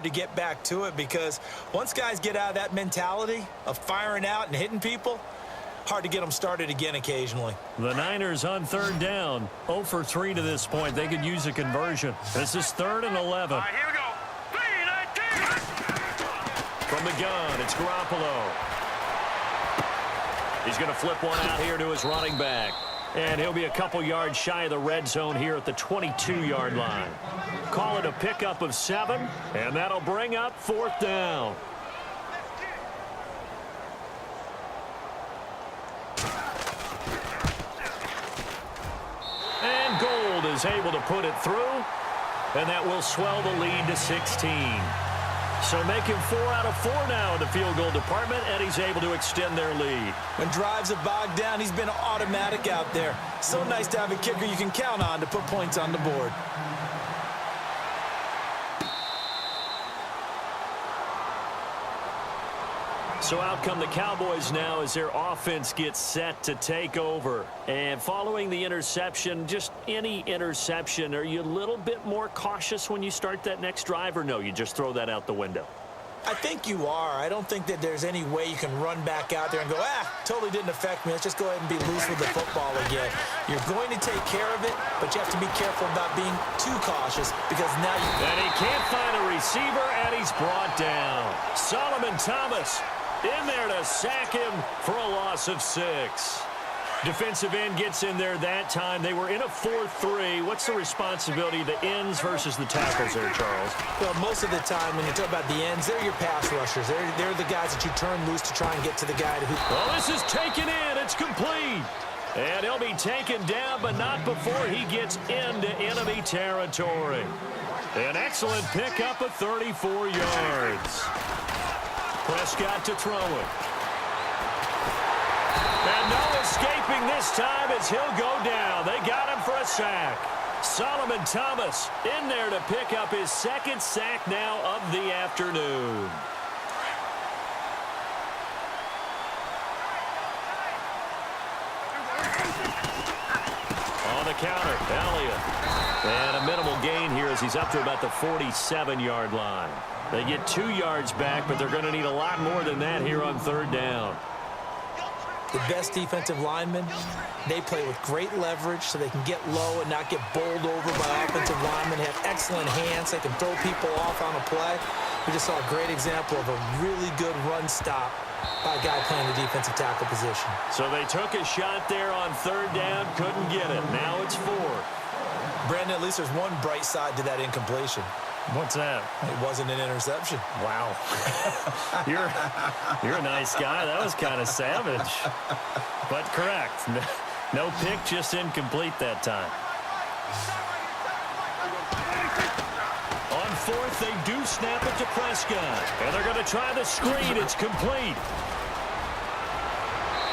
To get back to it, because once guys get out of that mentality of firing out and hitting people, hard to get them started again occasionally. The Niners on third down, 0 for 3 to this point. They could use a conversion. This is 3rd and 11. All right, here we go. 3-19. From the gun, it's Garoppolo. He's going to flip one out here to his running back. And he'll be a couple yards shy of the red zone here at the 22-yard line. Call it a pickup of 7, and that'll bring up 4th down. And Gold is able to put it through, and that will swell the lead to 16. So making 4 out of 4 now in the field goal department, and he's able to extend their lead. When drives are bogged down, he's been automatic out there. So nice to have a kicker you can count on to put points on the board. So out come the Cowboys now as their offense gets set to take over. And following the interception, just any interception, are you a little bit more cautious when you start that next drive, or no, you just throw that out the window? I think you are. I don't think that there's any way you can run back out there and go, totally didn't affect me. Let's just go ahead and be loose with the football again. You're going to take care of it, but you have to be careful about being too cautious, because now you... And he can't find a receiver, and he's brought down. Solomon Thomas in there to sack him for a loss of 6. Defensive end gets in there that time. They were in a 4-3. What's the responsibility of the ends versus the tackles there, Charles? Well, most of the time when you talk about the ends, they're your pass rushers. They're the guys that you turn loose to try and get to the guy who... Well, this is taken in. It's complete. And he'll be taken down, but not before he gets into enemy territory. An excellent pickup of 34 yards. Prescott to throw it. And no escaping this time as he'll go down. They got him for a sack. Solomon Thomas in there to pick up his 2nd sack now of the afternoon. On the counter, Elliott. And a minimal gain here as he's up to about the 47-yard line. They get 2 yards back, but they're going to need a lot more than that here on 3rd down. The best defensive linemen, they play with great leverage so they can get low and not get bowled over by offensive linemen. They have excellent hands. They can throw people off on a play. We just saw a great example of a really good run stop by a guy playing the defensive tackle position. So they took a shot there on 3rd down, couldn't get it. Now it's 4. Brandon, at least there's one bright side to that incompletion. What's that? It wasn't an interception. Wow. You're a nice guy. That was kind of savage. But correct. No pick, just incomplete that time. On 4th, they do snap it to Prescott. And they're going to try the screen. It's complete.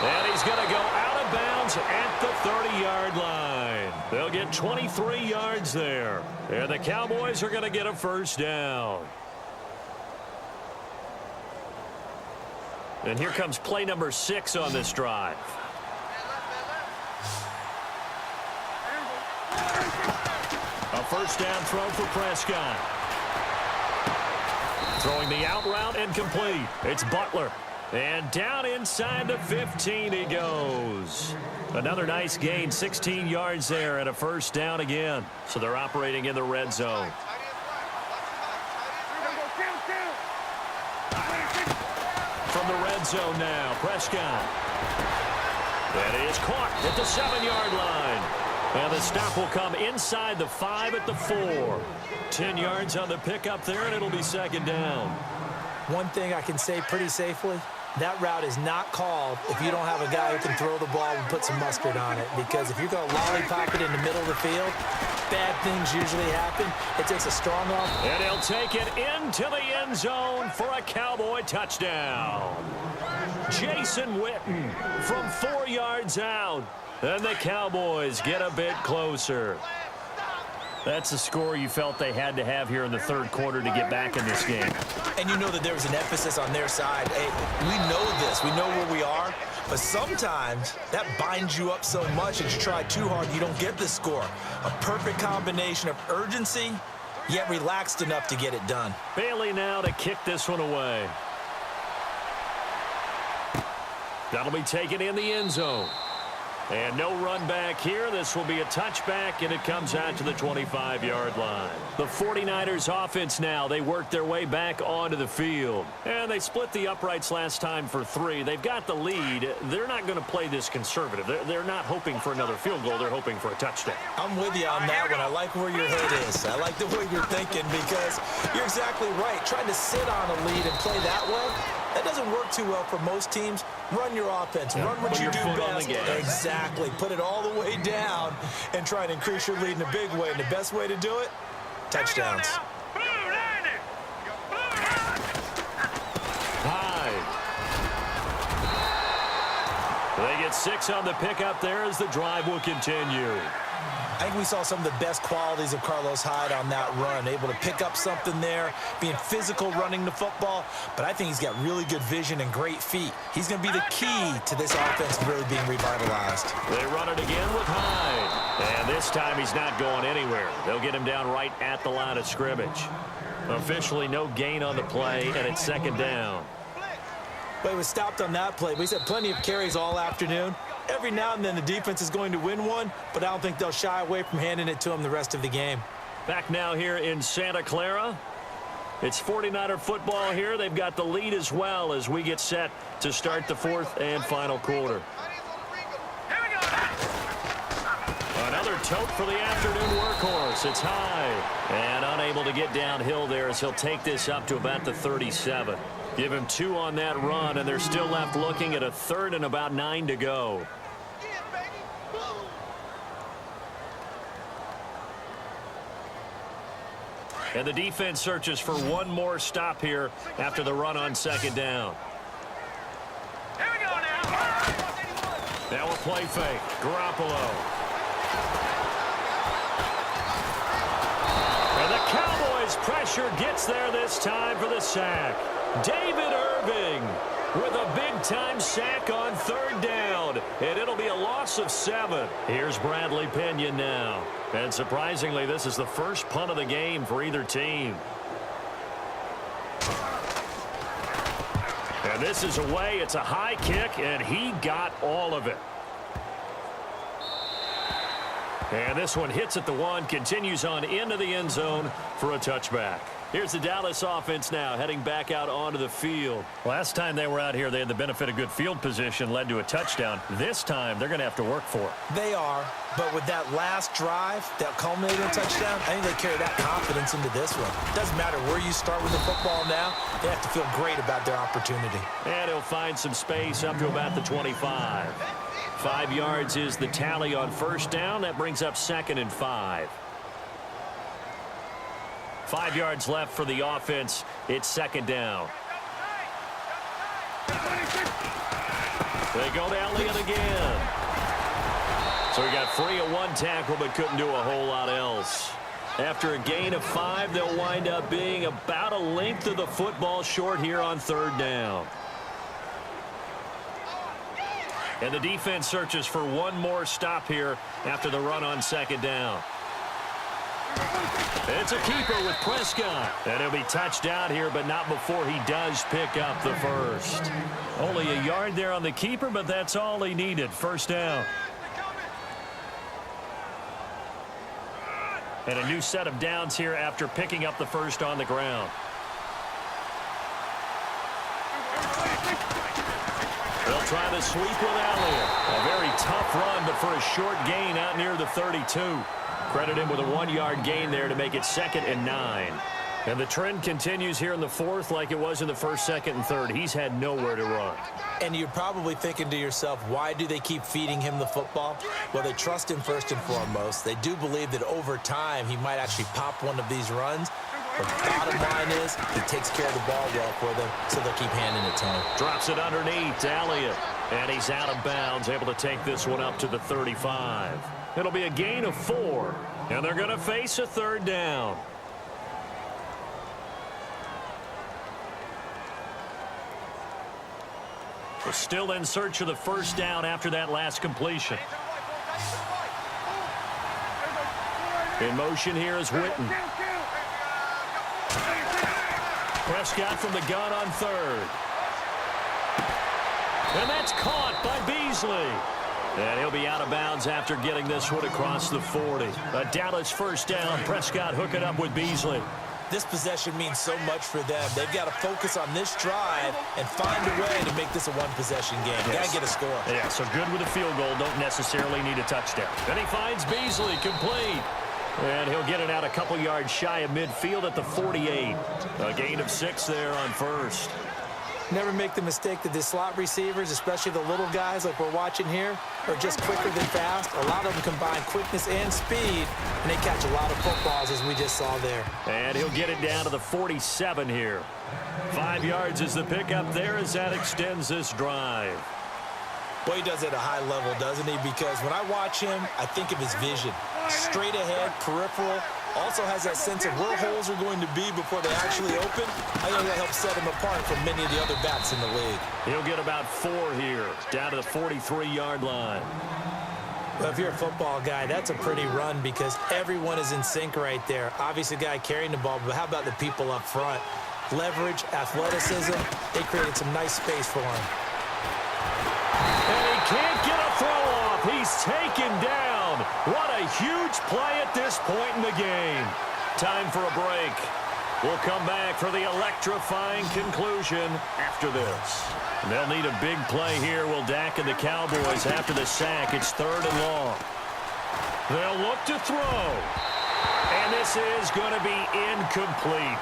And he's going to go out of bounds at the 30-yard line. They'll get 23 yards there. And the Cowboys are going to get a 1st down. And here comes play number 6 on this drive. A 1st down throw for Prescott. Throwing the out route and complete. It's Butler. And down inside the 15 he goes. Another nice gain, 16 yards there and a 1st down again. So they're operating in the red zone. From the red zone now, Prescott. That is caught at the 7-yard line. And the stop will come inside the 5 at the 4. 10 yards on the pickup there, and it'll be 2nd down. One thing I can say pretty safely, that route is not called if you don't have a guy who can throw the ball and put some mustard on it. Because if you're going to lollipop it in the middle of the field, bad things usually happen. It takes a strong arm. And he'll take it into the end zone for a Cowboy touchdown. Jason Witten from 4 yards out. And the Cowboys get a bit closer. That's a score you felt they had to have here in the 3rd quarter to get back in this game. And you know that there was an emphasis on their side. Hey, we know this. We know where we are. But sometimes that binds you up so much that you try too hard, you don't get the score. A perfect combination of urgency yet relaxed enough to get it done. Bailey now to kick this one away. That'll be taken in the end zone. And no run back here. This will be a touchback, and it comes out to the 25-yard line. The 49ers offense now, they work their way back onto the field. And they split the uprights last time for 3. They've got the lead. They're not going to play this conservative. They're not hoping for another field goal. They're hoping for a touchdown. I'm with you on that one. I like where your head is. I like the way you're thinking because you're exactly right. Trying to sit on a lead and play that way, that doesn't work too well for most teams. Run your offense. Run what you do best. Exactly. Put it all the way down and try and increase your lead in a big way. And the best way to do it, touchdowns. High. They get 6 on the pickup there as the drive will continue. I think we saw some of the best qualities of Carlos Hyde on that run. Able to pick up something there, being physical running the football, but I think he's got really good vision and great feet. He's going to be the key to this offense really being revitalized. They run it again with Hyde. And this time he's not going anywhere. They'll get him down right at the line of scrimmage. Officially no gain on the play, and it's second down. But he was stopped on that play, but he's had plenty of carries all afternoon. Every now and then the defense is going to win one, but I don't think they'll shy away from handing it to him the rest of the game. Back now here in Santa Clara. It's 49er football here. They've got the lead as well as we get set to start the 4th and final quarter. Another tote for the afternoon workhorse. It's high and unable to get downhill there as he'll take this up to about the 37. Give him 2 on that run, and they're still left looking at a 3rd and about 9 to go. And the defense searches for one more stop here after the run on second down. Here we go now. Now a play fake. Garoppolo. And the Cowboys pressure gets there this time for the sack. David Irving with a big-time sack on 3rd down, and it'll be a loss of 7. Here's Bradley Pinion now. And surprisingly, this is the first punt of the game for either team. And this is away. It's a high kick, and he got all of it. And this one hits at the 1, continues on into the end zone for a touchback. Here's the Dallas offense now heading back out onto the field. Last time they were out here, they had the benefit of good field position, led to a touchdown. This time, they're going to have to work for it. They are, but with that last drive that culminated in a touchdown, I think they carry that confidence into this one. It doesn't matter where you start with the football now, they have to feel great about their opportunity. And he'll find some space up to about the 25. 5 yards is the tally on first down. That brings up 2nd and 5. 5 yards left for the offense. It's second down. They go to Elliott again. So he got free of 1 tackle but couldn't do a whole lot else. After a gain of 5, they'll wind up being about a length of the football short here on 3rd down. And the defense searches for one more stop here after the run on second down. It's a keeper with Prescott. And he'll be touched out here, but not before he does pick up the first. Only a yard there on the keeper, but that's all he needed. First down. And a new set of downs here after picking up the first on the ground. They'll try the sweep with Elliott. A very tough run, but for a short gain out near the 32. Credit him with a 1-yard gain there to make it 2nd and 9. And the trend continues here in the 4th like it was in the 1st, 2nd, and 3rd. He's had nowhere to run. And you're probably thinking to yourself, why do they keep feeding him the football? Well, they trust him first and foremost. They do believe that over time he might actually pop one of these runs. But the bottom line is he takes care of the ball well for them, so they'll keep handing it to him. Drops it underneath to Elliott. And he's out of bounds, able to take this one up to the 35. It'll be a gain of 4. And they're going to face a 3rd down. We're still in search of the first down after that last completion. In motion here is Witten. Prescott from the gun on third. And that's caught by Beasley. And he'll be out of bounds after getting this one across the 40. A Dallas first down. Prescott hooking up with Beasley. This possession means so much for them. They've got to focus on this drive and find a way to make this a one-possession game. Got to get a score. Yeah, so good with a field goal. Don't necessarily need a touchdown. Then he finds Beasley complete. And he'll get it out a couple yards shy of midfield at the 48. A gain of 6 there on first. Never make the mistake that the slot receivers, especially the little guys like we're watching here, are just quicker than fast. A lot of them combine quickness and speed, and they catch a lot of footballs, as we just saw there. And he'll get it down to the 47 here. 5 yards is the pickup there as that extends this drive. Boy, he does it at a high level, doesn't he? Because when I watch him, I think of his vision. Straight ahead, peripheral. Also has that sense of where holes are going to be before they actually open. I think that helps set him apart from many of the other backs in the league. He'll get about 4 here, down to the 43-yard line. Well, if you're a football guy, that's a pretty run because everyone is in sync right there. Obviously, the guy carrying the ball, but how about the people up front? Leverage, athleticism, they created some nice space for him. And he can't get a throw off. He's taken down. What a huge play at this point in the game. Time for a break. We'll come back for the electrifying conclusion after this. They'll need a big play here, will Dak and the Cowboys after the sack. It's 3rd and long. They'll look to throw. And this is going to be incomplete.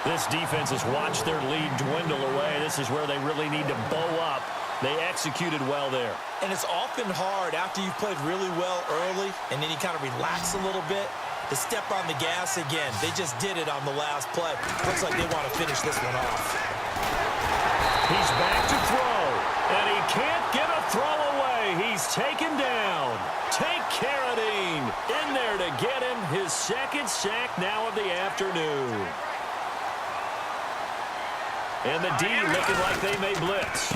This defense has watched their lead dwindle away. This is where they really need to bow up. They executed well there. And it's often hard after you've played really well early and then you kind of relax a little bit to step on the gas again. They just did it on the last play. Looks like they want to finish this one off. He's back to throw, and he can't get a throw away. He's taken down. Take Carradine in there to get him his 2nd sack now of the afternoon. And the D looking like they may blitz.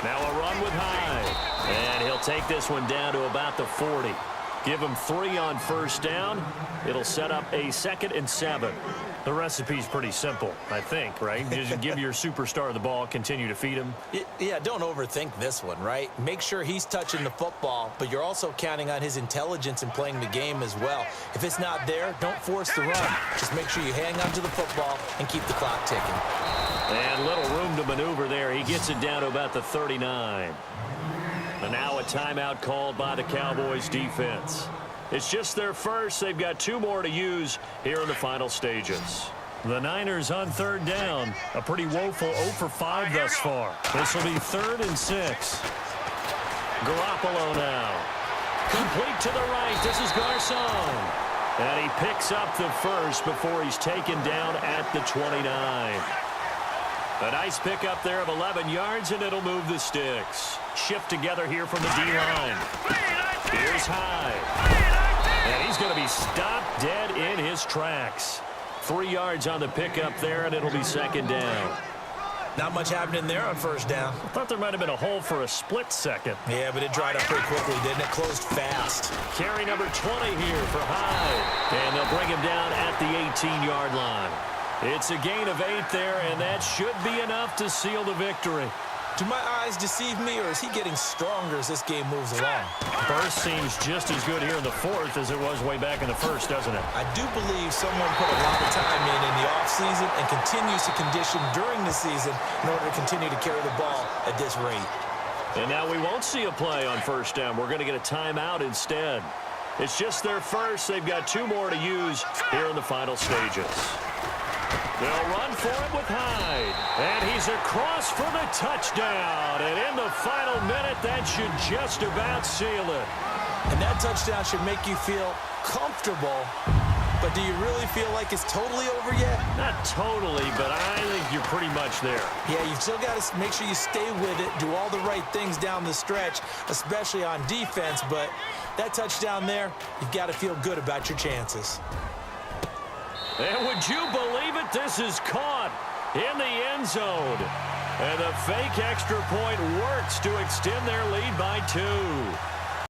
Now a run with Hyde. And he'll take this one down to about the 40. Give him 3 on first down. It'll set up a 2nd and 7. The recipe's pretty simple, I think, right? Just give your superstar the ball, continue to feed him. Yeah, don't overthink this one, right? Make sure he's touching the football, but you're also counting on his intelligence in playing the game as well. If it's not there, don't force the run. Just make sure you hang on to the football and keep the clock ticking. And little room to maneuver there. He gets it down to about the 39. And now a timeout called by the Cowboys defense. It's just their first. They've got 2 more to use here in the final stages. The Niners on 3rd down. A pretty woeful 0 for 5 thus far. This will be 3rd and 6. Garoppolo now. Complete to the right. This is Garcon. And he picks up the first before he's taken down at the 29. A nice pickup there of 11 yards, and it'll move the sticks. Shift together here from the D-line. Here's Hyde. And he's going to be stopped dead in his tracks. 3 yards on the pickup there, and it'll be 2nd down. Not much happening there on first down. I thought there might have been a hole for a split second. Yeah, but it dried up pretty quickly, didn't it? Closed fast. Carry number 20 here for Hyde. And they'll bring him down at the 18-yard line. It's a gain of 8 there, and that should be enough to seal the victory. Do my eyes deceive me, or is he getting stronger as this game moves along? Burst seems just as good here in the 4th as it was way back in the 1st, doesn't it? I do believe someone put a lot of time in the offseason and continues to condition during the season in order to continue to carry the ball at this rate. And now we won't see a play on first down. We're going to get a timeout instead. It's just their first. They've got 2 more to use here in the final stages. They'll run for it with Hyde. And he's across for the touchdown. And in the final minute, that should just about seal it. And that touchdown should make you feel comfortable. But do you really feel like it's totally over yet? Not totally, but I think you're pretty much there. Yeah, you've still got to make sure you stay with it, do all the right things down the stretch, especially on defense. But that touchdown there, you've got to feel good about your chances. And would you believe it? This is caught in the end zone. And the fake extra point works to extend their lead by 2.